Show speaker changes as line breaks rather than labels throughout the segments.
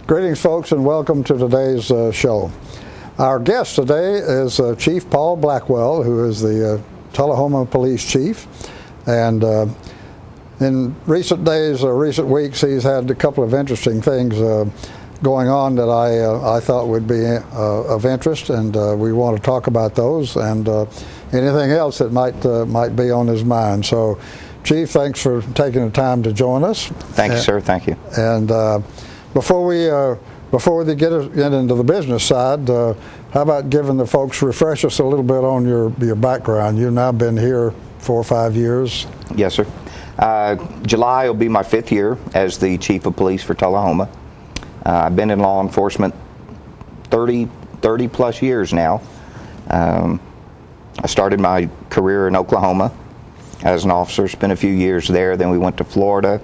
Greetings, folks, and welcome to today's show. Our guest today is Chief Paul Blackwell, who is the Tullahoma Police Chief. And in recent days or recent weeks, he's had a couple of interesting things going on that I thought would be of interest, and we want to talk about those and anything else that might be on his mind. So, Chief, thanks for taking the time to join us.
Thank you, sir. Thank you.
And before we get into the business side, how about giving the folks, refresh us a little bit on your background. You've now been here 4 or 5 years.
Yes, sir. July will be my 5th year as the Chief of Police for Tullahoma. I've been in law enforcement 30 plus years now. I started my career in Oklahoma as an officer, spent a few years there, then we went to Florida.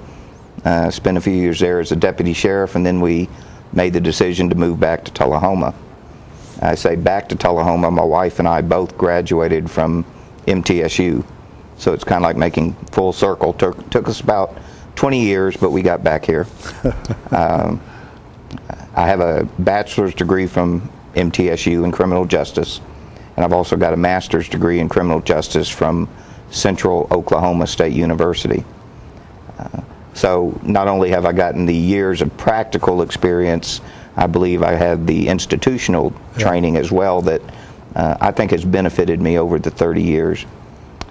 Spent a few years there as a deputy sheriff, and then we made the decision to move back to Tullahoma. I say back to Tullahoma, my wife and I both graduated from MTSU, so it's kind of like making full circle. Took us about 20 years, but we got back here. I have a bachelor's degree from MTSU in criminal justice, and I've also got a master's degree in criminal justice from Central Oklahoma State University. So not only have I gotten the years of practical experience, I believe I have the institutional training as well that I think has benefited me over the 30 years.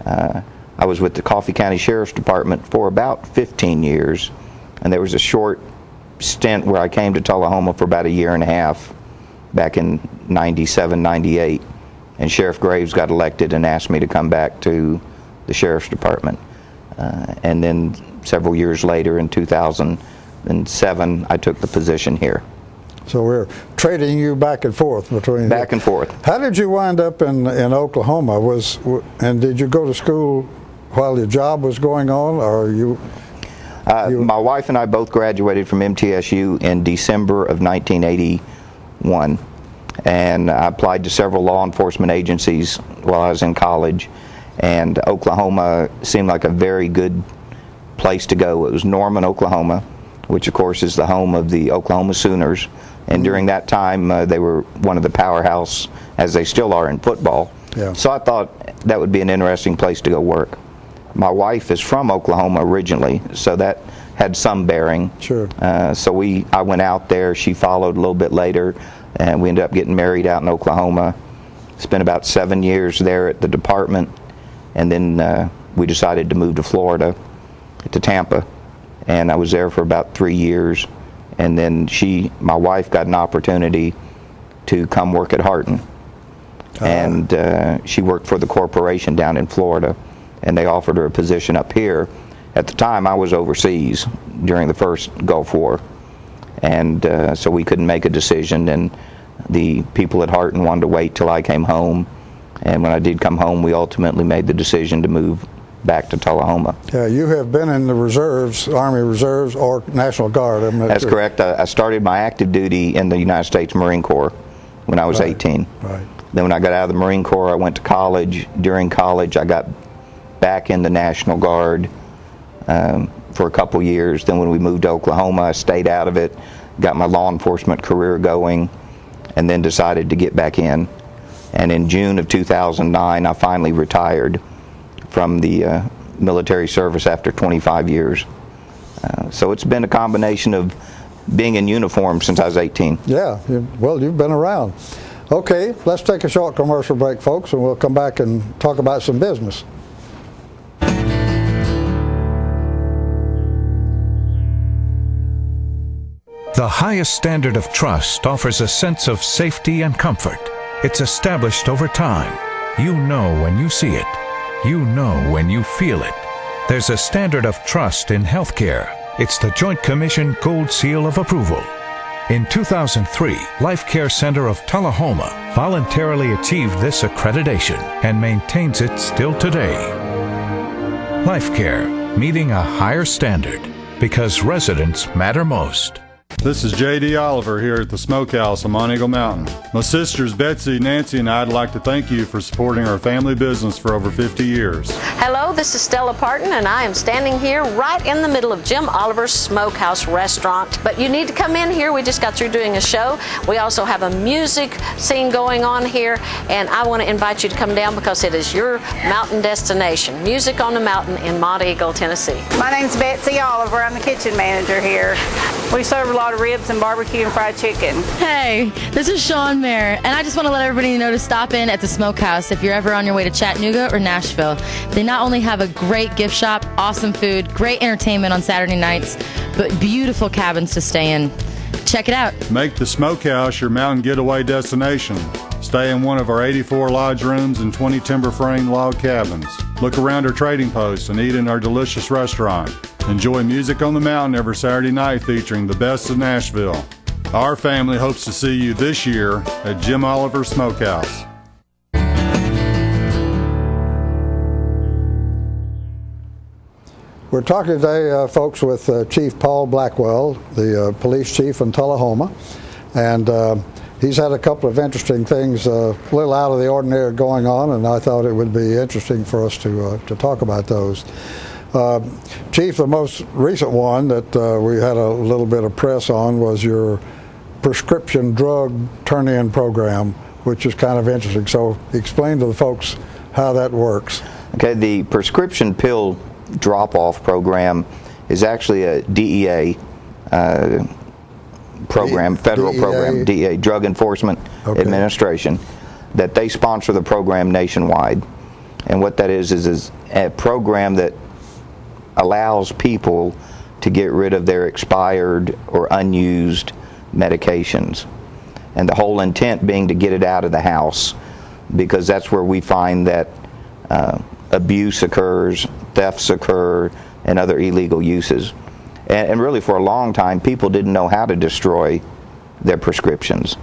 I was with the Coffee County Sheriff's Department for about 15 years, and there was a short stint where I came to Tullahoma for about a year and a half back in 97, 98, and Sheriff Graves got elected and asked me to come back to the Sheriff's Department. And then several years later, in 2007, I took the position here.
So we're trading you back and forth between...
Back and forth.
How did you wind up in Oklahoma? And did you go to school while your job was going on, or you...
My wife and I both graduated from MTSU in December of 1981, and I applied to several law enforcement agencies while I was in college, and Oklahoma seemed like a very good place to go. It was Norman, Oklahoma, which of course is the home of the Oklahoma Sooners, and during that time they were one of the powerhouse, as they still are, in football.
Yeah. So
I thought that would be an interesting place to go work. My wife is from Oklahoma originally, so that had some bearing.
Sure.
So I went out there, she followed a little bit later, and we ended up getting married out in Oklahoma. Spent about 7 years there at the department, and then we decided to move to Florida, to Tampa, and I was there for about 3 years, and then my wife got an opportunity to come work at Hardin, and she worked for the corporation down in Florida, and they offered her a position up here. At the time, I was overseas during the first Gulf War, and so we couldn't make a decision, and the people at Hardin wanted to wait till I came home. And when I did come home, we ultimately made the decision to move back to Tullahoma.
Yeah, you have been in the reserves, Army Reserves, or National Guard.
That's correct. I started my active duty in the United States Marine Corps when I was 18.
Right.
Then when I got out of the Marine Corps, I went to college. During college, I got back in the National Guard for a couple years. Then when we moved to Oklahoma, I stayed out of it, got my law enforcement career going, and then decided to get back in. And in June of 2009, I finally retired from the military service after 25 years. So it's been a combination of being in uniform since I was 18.
Yeah, well, you've been around. Okay, let's take a short commercial break, folks, and we'll come back and talk about some business.
The highest standard of trust offers a sense of safety and comfort. It's established over time. You know when you see it. You know when you feel it. There's a standard of trust in healthcare. It's the Joint Commission Gold Seal of Approval. In 2003, Life Care Center of Tullahoma voluntarily achieved this accreditation and maintains it still today. Life Care, meeting a higher standard because residents matter most.
This is J.D. Oliver here at the Smokehouse on Mount Eagle Mountain. My sisters Betsy, Nancy, and I'd like to thank you for supporting our family business for over 50 years.
Hello, this is Stella Parton, and I am standing here right in the middle of Jim Oliver's Smokehouse restaurant. But you need to come in here. We just got through doing a show. We also have a music scene going on here, and I want to invite you to come down because it is your mountain destination. Music on the Mountain in Mount Eagle, Tennessee.
My name's Betsy Oliver. I'm the kitchen manager here. We serve a lot of ribs and barbecue and fried chicken.
Hey, this is Sean Mayer, and I just want to let everybody know to stop in at the Smokehouse if you're ever on your way to Chattanooga or Nashville. They not only have a great gift shop, awesome food, great entertainment on Saturday nights, but beautiful cabins to stay in. Check it out.
Make the Smokehouse your mountain getaway destination. Stay in one of our 84 lodge rooms and 20 timber frame log cabins. Look around our trading posts and eat in our delicious restaurant. Enjoy music on the mountain every Saturday night featuring the best of Nashville. Our family hopes to see you this year at Jim Oliver Smokehouse.
We're talking today, folks, with Chief Paul Blackwell, the police chief in Tullahoma, and he's had a couple of interesting things, a little out of the ordinary going on, and I thought it would be interesting for us to talk about those. Chief, the most recent one that we had a little bit of press on was your prescription drug turn-in program, which is kind of interesting. So explain to the folks how that works.
Okay, the prescription pill drop-off program is actually a DEA program, federal program, DEA, Drug Enforcement Administration, that they sponsor the program nationwide. And what that is a program that allows people to get rid of their expired or unused medications. And the whole intent being to get it out of the house, because that's where we find that abuse occurs, thefts occur, and other illegal uses. And really for a long time, people didn't know how to destroy their prescriptions.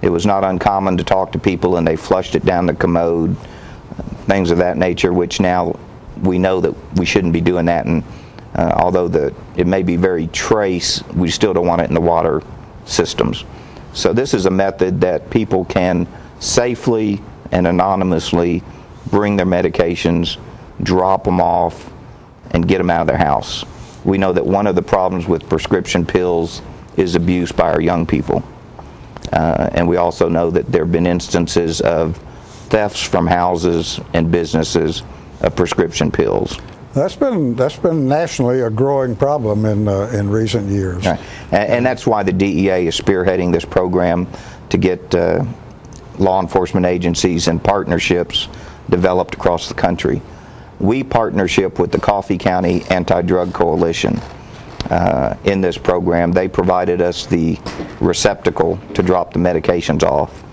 It was not uncommon to talk to people and they flushed it down the commode, things of that nature, which now we know that we shouldn't be doing that, and although it may be very trace, we still don't want it in the water systems. So this is a method that people can safely and anonymously bring their medications, drop them off, and get them out of their house. We know that one of the problems with prescription pills is abuse by our young people. And we also know that there have been instances of thefts from houses and businesses of prescription pills.
That's been nationally a growing problem in recent years.
Right. And that's why the DEA is spearheading this program to get law enforcement agencies and partnerships developed across the country. We partnership with the Coffee County Anti-Drug Coalition in this program. They provided us the receptacle to drop the medications off.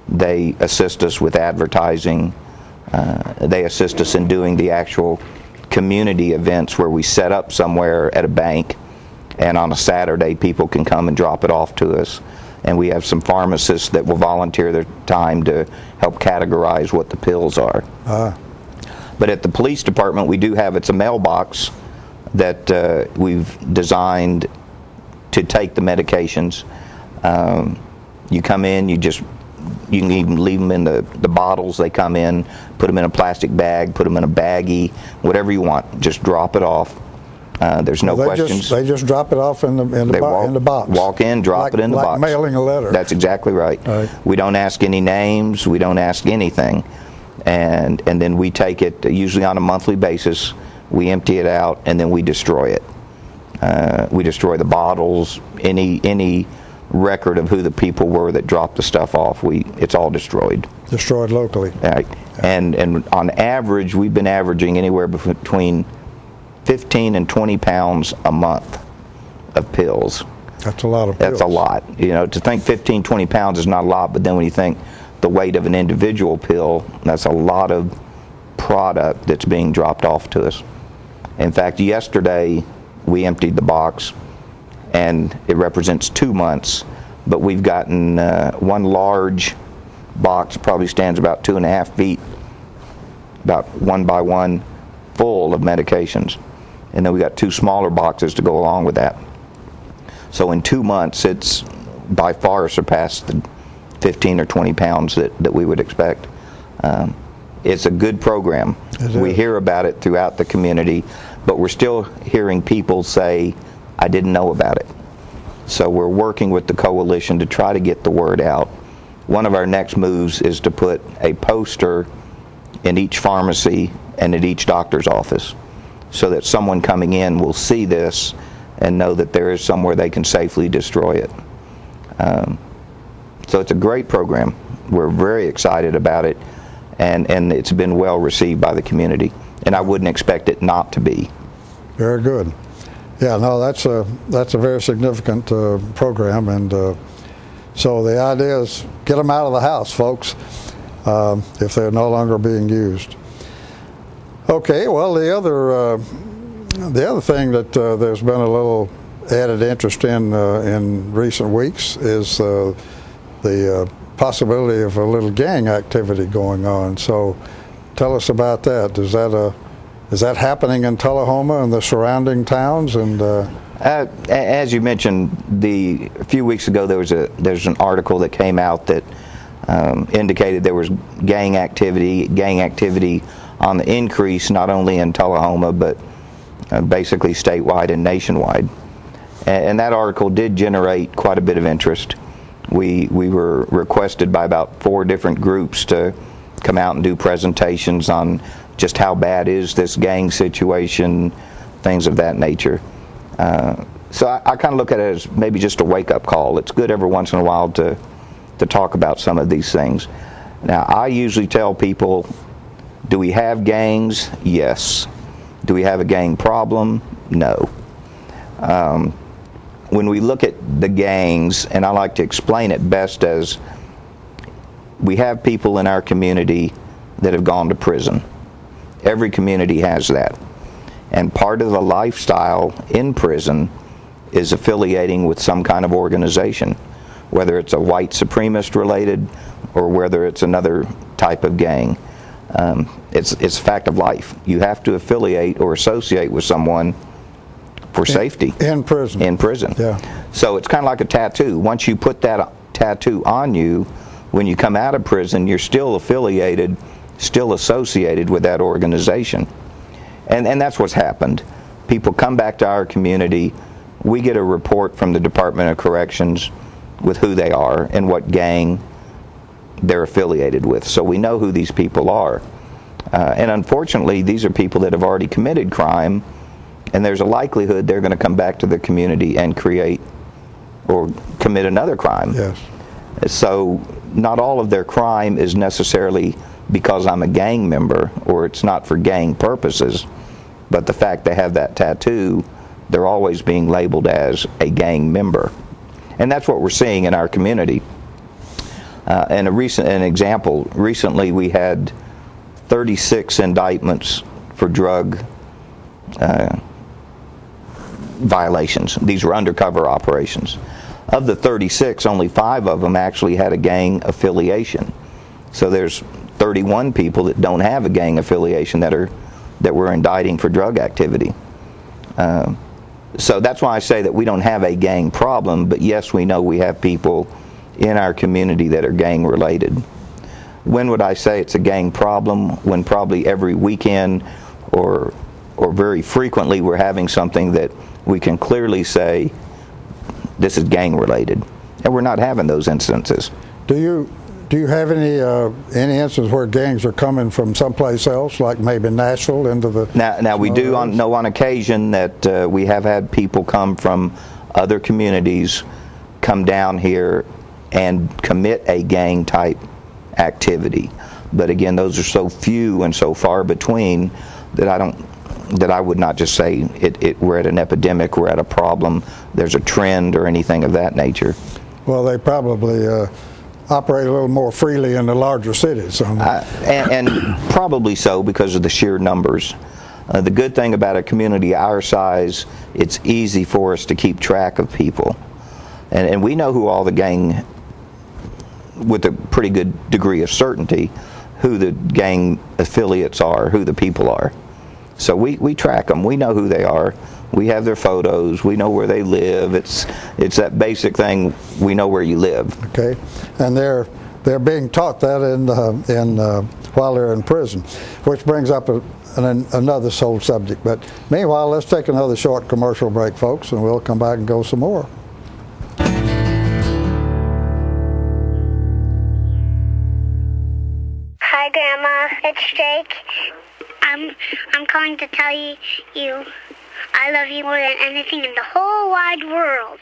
They assist us with advertising. They assist us in doing the actual community events where we set up somewhere at a bank, and on a Saturday people can come and drop it off to us. And we have some pharmacists that will volunteer their time to help categorize what the pills are. But at the police department, we do have, it's a mailbox that we've designed to take the medications. You come in, you can even leave them in the bottles they come in, put them in a plastic bag, put them in a baggie, whatever you want. Just drop it off. There's no questions.
They just drop it off in the box.
Walk in, drop it in the box.
Like mailing a letter.
That's exactly right. We don't ask any names. We don't ask anything. And then we take it, usually on a monthly basis. We empty it out, and then we destroy it. We destroy the bottles, any record of who the people were that dropped the stuff off. It's all destroyed.
Destroyed locally.
Right. And on average, we've been averaging anywhere between 15 and 20 pounds a month of pills.
That's a lot of pills.
That's a lot. You know, to think 15, 20 pounds is not a lot, but then when you think the weight of an individual pill, that's a lot of product that's being dropped off to us. In fact, yesterday we emptied the box, and it represents 2 months, but we've gotten one large box, probably stands about 2.5 feet, about 1 by 1, full of medications. And then we got 2 smaller boxes to go along with that. So in 2 months, it's by far surpassed the 15 or 20 pounds that we would expect. It's a good program. We hear about it throughout the community, but we're still hearing people say, I didn't know about it. So we're working with the coalition to try to get the word out. One of our next moves is to put a poster in each pharmacy and at each doctor's office, so that someone coming in will see this and know that there is somewhere they can safely destroy it. So it's a great program. We're very excited about it, and it's been well received by the community, and I wouldn't expect it not to be.
Very good. Yeah, no, that's a very significant program, and so the idea is get them out of the house, folks, if they're no longer being used. Okay, well, the other thing that there's been a little added interest in recent weeks is the possibility of a little gang activity going on. So tell us about that. Is that happening in Tullahoma and the surrounding towns? And
as you mentioned, a few weeks ago there's an article that came out that indicated there was gang activity on the increase, not only in Tullahoma but basically statewide and nationwide. And that article did generate quite a bit of interest. We were requested by about 4 different groups to come out and do presentations on just how bad is this gang situation, things of that nature. So I kind of look at it as maybe just a wake-up call. It's good every once in a while to talk about some of these things. Now, I usually tell people, do we have gangs? Yes. Do we have a gang problem? No. When we look at the gangs, and I like to explain it best as we have people in our community that have gone to prison. Every community has that. And part of the lifestyle in prison is affiliating with some kind of organization, whether it's a white supremacist related or whether it's another type of gang. It's a fact of life. You have to affiliate or associate with someone for safety.
In prison.
In prison.
Yeah.
So it's kind of like a tattoo. Once you put that tattoo on you, when you come out of prison, you're still affiliated, still associated with that organization. And that's what's happened. People come back to our community. We get a report from the Department of Corrections with who they are and what gang they're affiliated with. So we know who these people are. And unfortunately, these are people that have already committed crime, and there's a likelihood they're going to come back to the community and create or commit another crime.
Yes.
So not all of their crime is necessarily because I'm a gang member or it's not for gang purposes, but the fact they have that tattoo, they're always being labeled as a gang member. And that's what we're seeing in our community. And an example, recently we had 36 indictments for drug violations. These were undercover operations. Of the 36, only 5 of them actually had a gang affiliation. So there's 31 people that don't have a gang affiliation that we're indicting for drug activity. So that's why I say that we don't have a gang problem, but yes, we know we have people in our community that are gang related. When would I say it's a gang problem? When probably every weekend or very frequently we're having something that we can clearly say this is gang related, and we're not having those instances.
Do you have any instances where gangs are coming from someplace else, like maybe Nashville into the?
Now we do know on occasion that we have had people come from other communities come down here and commit a gang type activity, but again, those are so few and so far between that I would not just say we're at an epidemic, we're at a problem, there's a trend or anything of that nature.
Well, they probably operate a little more freely in the larger cities.
And probably so because of the sheer numbers. The good thing about a community our size, it's easy for us to keep track of people. And we know who all the gang, with a pretty good degree of certainty, who the gang affiliates are, who the people are. So we track them. We know who they are. We have their photos. We know where they live. It's that basic thing. We know where you live.
Okay, and they're being taught that while they're in prison, which brings up another whole subject. But meanwhile, let's take another short commercial break, folks, and we'll come back and go some more.
Hi, Grandma. It's Jake. I'm calling to tell you I love you more than anything in the whole wide world,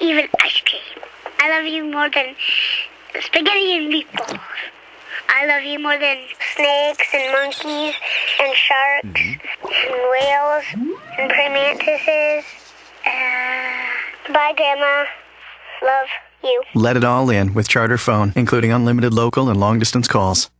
even ice cream. I love you more than spaghetti and meatballs. I love you more than snakes and monkeys and sharks and whales and praying mantises. Bye, Grandma. Love you.
Let it all in with Charter Phone, including unlimited local and long-distance calls.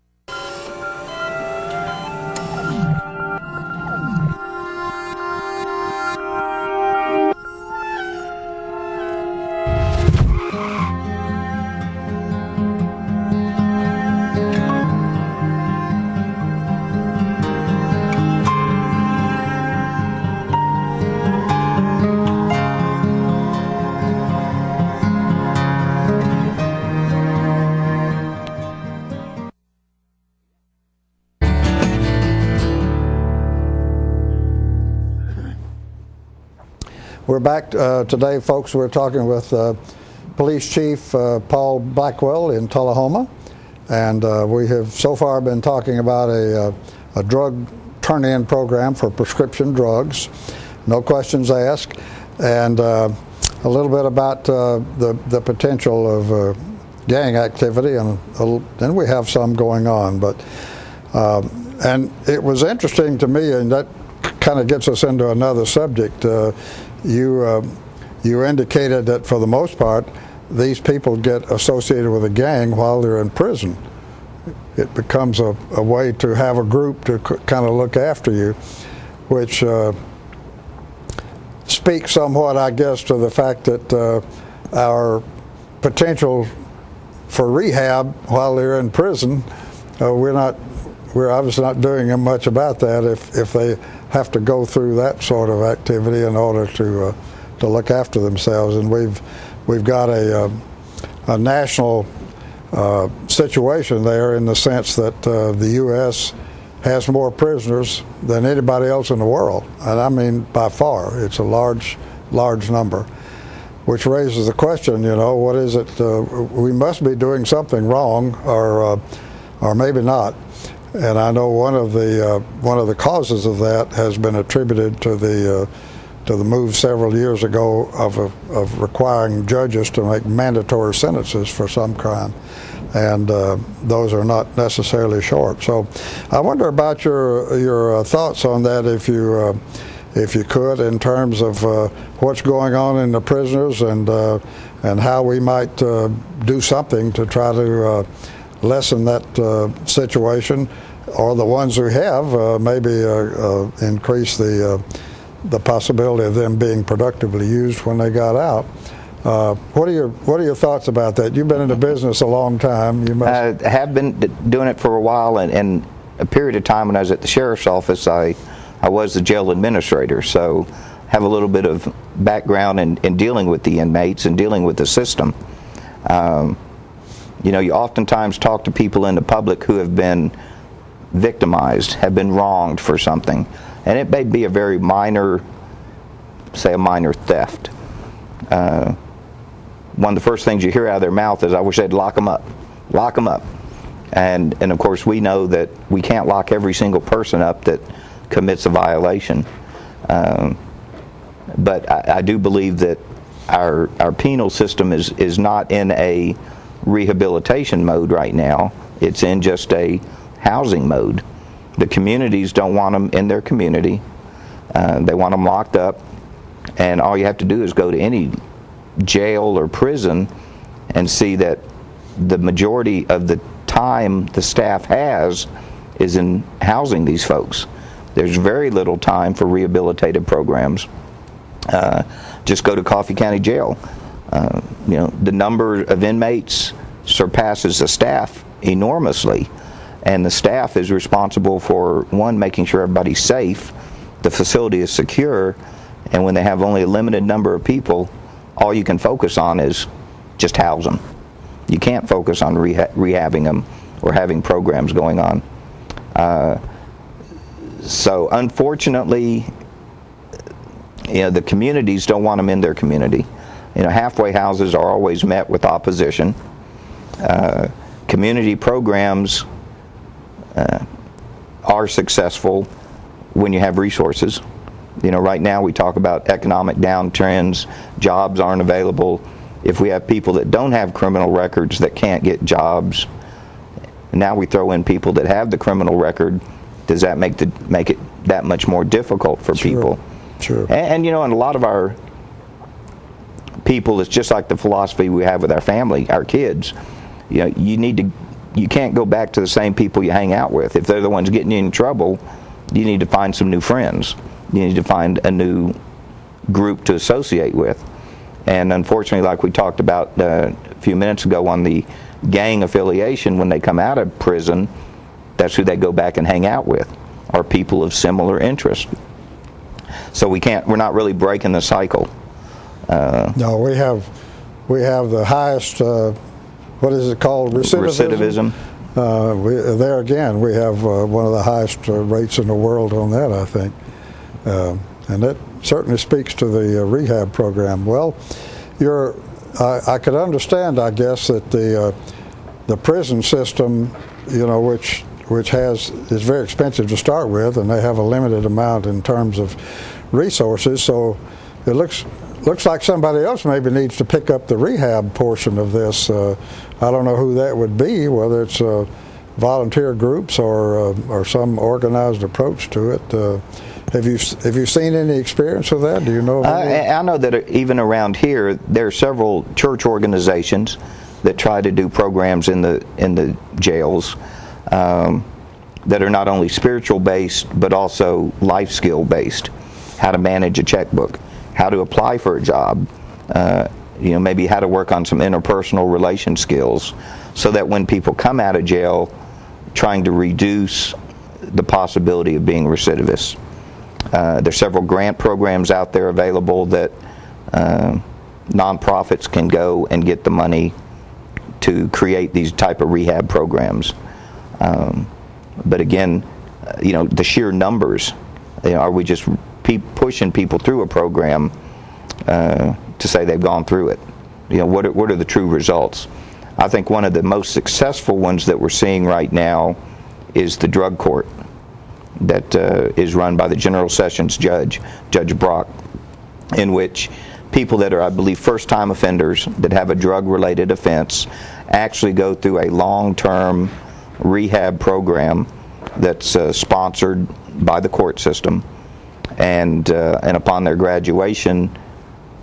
We're back today, folks. We're talking with Police Chief Paul Blackwell in Tullahoma, and we have so far been talking about a drug turn-in program for prescription drugs, no questions asked, and a little bit about the potential of gang activity, and then we have some going on. But and it was interesting to me, and that kind of gets us into another subject. You indicated that for the most part, these people get associated with a gang while they're in prison. It becomes a way to have a group to kind of look after you, which speaks somewhat, I guess, to the fact that our potential for rehab while they're in prison, we're obviously not doing much about that if they have to go through that sort of activity in order to look after themselves. And we've got a national situation there, in the sense that the U.S. has more prisoners than anybody else in the world, and I mean by far. It's a large number, which raises the question, what is it? We must be doing something wrong, or maybe not. And I know one of the causes of that has been attributed to the move several years ago of requiring judges to make mandatory sentences for some crime, and those are not necessarily short. So I wonder about your thoughts on that, if you could, in terms of what's going on in the prisoners, and how we might do something to try to lessen that situation, or the ones who have maybe increase the possibility of them being productively used when they got out. What are your thoughts about that? You've been in the business a long time. You must
have been doing it for a while, and a period of time when I was at the sheriff's office, I was the jail administrator, so have a little bit of background in dealing with the inmates and dealing with the system. You oftentimes talk to people in the public who have been victimized, have been wronged for something, and it may be a very minor, say a minor theft. One of the first things you hear out of their mouth is, "I wish they'd lock them up, lock them up." And of course we know that we can't lock every single person up that commits a violation. But I do believe that our penal system is not in a rehabilitation mode right now. It's in just a housing mode. The communities don't want them in their community. They want them locked up, and all you have to do is go to any jail or prison and see that the majority of the time the staff has is in housing these folks. There's very little time for rehabilitative programs. Just go to Coffee County Jail. The number of inmates surpasses the staff enormously, and the staff is responsible for, one, making sure everybody's safe, the facility is secure, And when they have only a limited number of people, all you can focus on is just house them. You can't focus on rehabbing them or having programs going on. So unfortunately, the communities don't want them in their community. Halfway houses are always met with opposition. Community programs are successful when you have resources. Right now we talk about economic downtrends, jobs aren't available. If we have people that don't have criminal records that can't get jobs, now we throw in people that have the criminal record, does that make it that much more difficult for people?
Sure.
And and a lot of our people, it's just like the philosophy we have with our family, our kids. You can't go back to the same people you hang out with. If they're the ones getting you in trouble, you need to find some new friends. You need to find a new group to associate with. And unfortunately, like we talked about a few minutes ago on the gang affiliation, when they come out of prison, that's who they go back and hang out with, are people of similar interest. So we're not really breaking the cycle.
No, we have the highest, what is it called, recidivism? There again, we have one of the highest rates in the world on that, I think. And that certainly speaks to the rehab program. Well, I could understand, I guess, that the prison system, which is very expensive to start with, and they have a limited amount in terms of resources. So it looks like somebody else maybe needs to pick up the rehab portion of this. I don't know who that would be, whether it's volunteer groups or some organized approach to it. Have you seen any experience with that? Do you know?
I know that even around here, there are several church organizations that try to do programs in the jails that are not only spiritual based but also life skill based. How to manage a checkbook, how to apply for a job, maybe how to work on some interpersonal relation skills, so that when people come out of jail, trying to reduce the possibility of being recidivists. There's several grant programs out there available that nonprofits can go and get the money to create these type of rehab programs. But again, the sheer numbers, are we just pushing people through a program to say they've gone through it? What are the true results? I think one of the most successful ones that we're seeing right now is the drug court that is run by the General Sessions Judge Brock, in which people that are, I believe, first-time offenders that have a drug-related offense actually go through a long-term rehab program that's sponsored by the court system, and upon their graduation,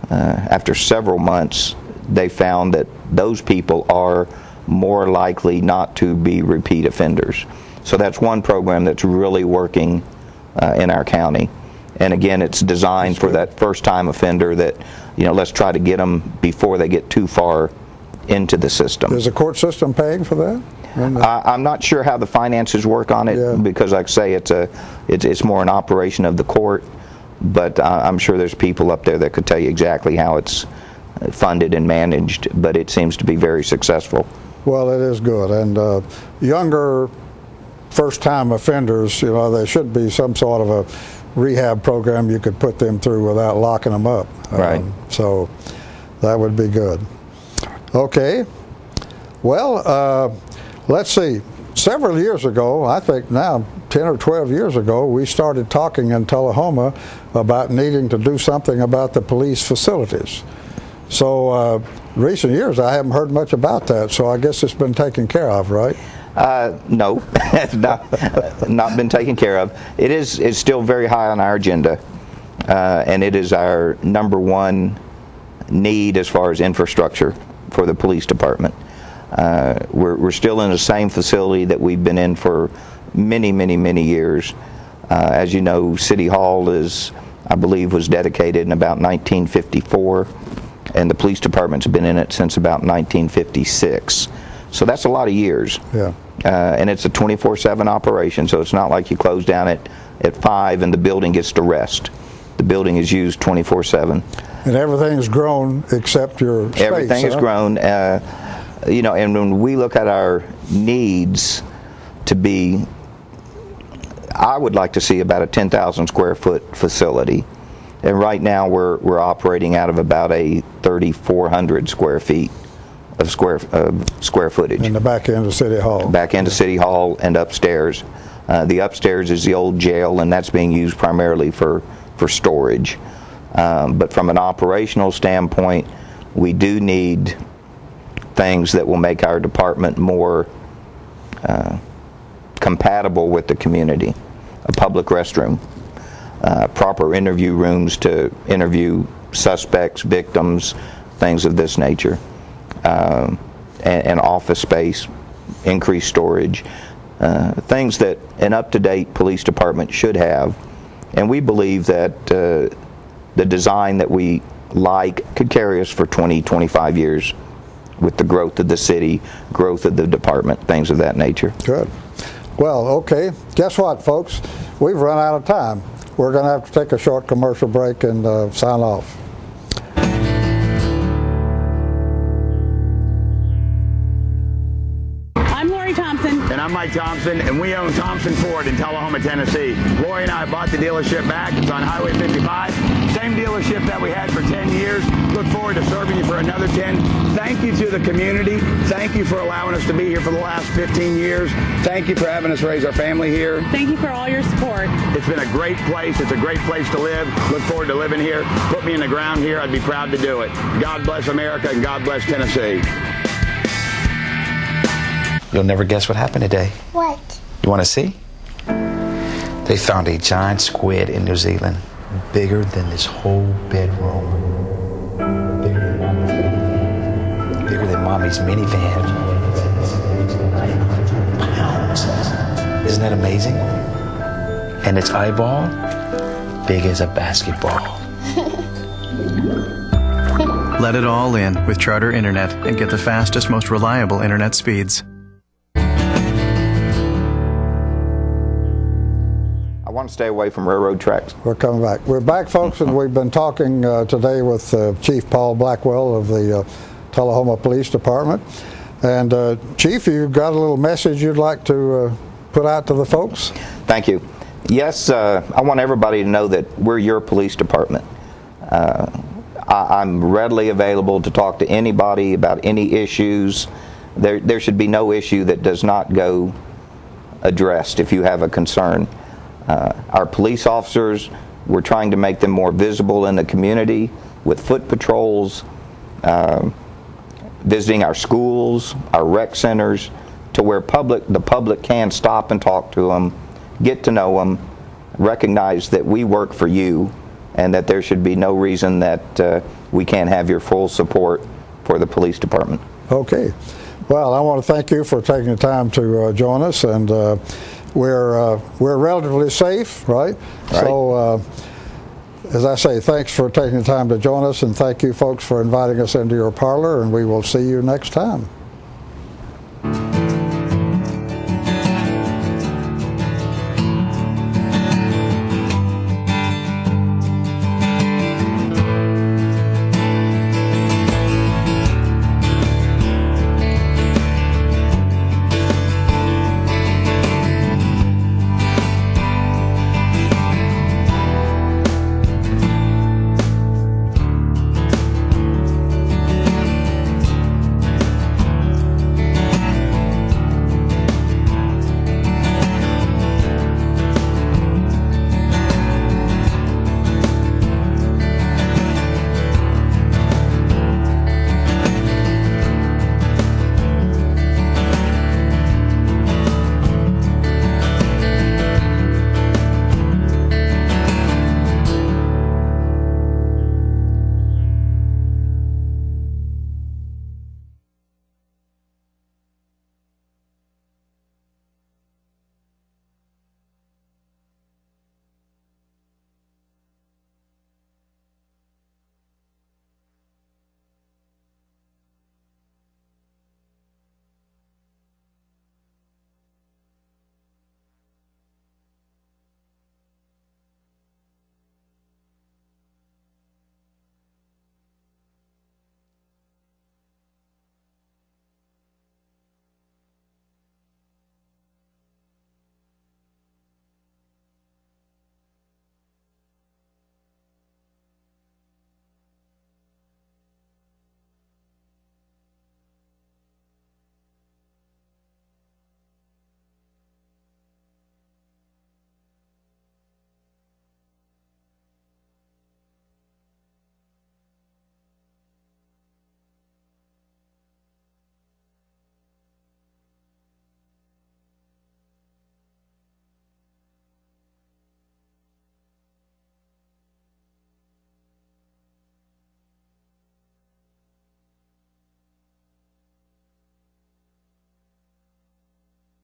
after several months, they found that those people are more likely not to be repeat offenders. So that's one program that's really working in our county. And again, it's designed for that first-time offender that, let's try to get them before they get too far into the system.
Is the court system paying for that?
I'm not sure how the finances work on it, because like I say, it's more an operation of the court, but I'm sure there's people up there that could tell you exactly how it's funded and managed, but it seems to be very successful.
Well, it is good. And younger first-time offenders, there should be some sort of a rehab program you could put them through without locking them up.
Right.
So that would be good. Okay. Well, let's see. Several years ago, I think now 10 or 12 years ago, we started talking in Tullahoma about needing to do something about the police facilities. So recent years, I haven't heard much about that, so I guess it's been taken care of, right?
No, it's not been taken care of. It's still very high on our agenda, and it is our number one need as far as infrastructure for the police department. We're still in the same facility that we've been in for many years. As you know, City Hall I believe, was dedicated in about 1954, and the police department's been in it since about 1956. So that's a lot of years.
Yeah.
And it's a 24/7 operation, so it's not like you close down at 5 and the building gets to rest. The building is used 24/7.
And everything's grown except your space.
Everything is grown. You know, and when we look at our needs to be, I would like to see about a 10,000 square foot facility. And right now we're operating out of about a 3,400 square feet of square footage.
In the back end of City Hall.
Back end of City Hall and upstairs. The upstairs is the old jail, and that's being used primarily for storage. But from an operational standpoint, we do need things that will make our department more compatible with the community. A public restroom, proper interview rooms to interview suspects, victims, things of this nature, and office space, increased storage, things that an up-to-date police department should have. And we believe that the design that we like could carry us for 20, 25 years with the growth of the city, growth of the department, things of that nature.
Good. Well, okay. Guess what, folks? We've run out of time. We're going to have to take a short commercial break and sign off.
And I'm Mike Thompson, and we own Thompson Ford in Tullahoma, Tennessee. Lori and I bought the dealership back. It's on Highway 55. Same dealership that we had for 10 years. Look forward to serving you for another 10. Thank you to the community. Thank you for allowing us to be here for the last 15 years. Thank you for having us raise our family here.
Thank you for all your support.
It's been a great place. It's a great place to live. Look forward to living here. Put me in the ground here. I'd be proud to do it. God bless America, and God bless Tennessee.
You'll never guess what happened today.
What?
You want to see? They found a giant squid in New Zealand, bigger than this whole bedroom. Bigger than Mommy's minivan. Pounds. Isn't that amazing? And its eyeball, big as a basketball.
Let it all in with Charter Internet and get the fastest, most reliable internet speeds.
I want to stay away from railroad tracks.
We're coming back. We're back, folks, and we've been talking today with Chief Paul Blackwell of the Tullahoma Police Department. And Chief, you've got a little message you'd like to put out to the folks?
Thank you. Yes, I want everybody to know that we're your police department. I'm readily available to talk to anybody about any issues. There should be no issue that does not go addressed if you have a concern. Our police officers, we're trying to make them more visible in the community with foot patrols, visiting our schools, our rec centers, to where the public can stop and talk to them, get to know them, recognize that we work for you, and that there should be no reason that we can't have your full support for the police department. Okay.
Well, I want to thank you for taking the time to join us, and we're relatively safe, right? So, as I say, thanks for taking the time to join us, and thank you folks for inviting us into your parlor, and we will see you next time.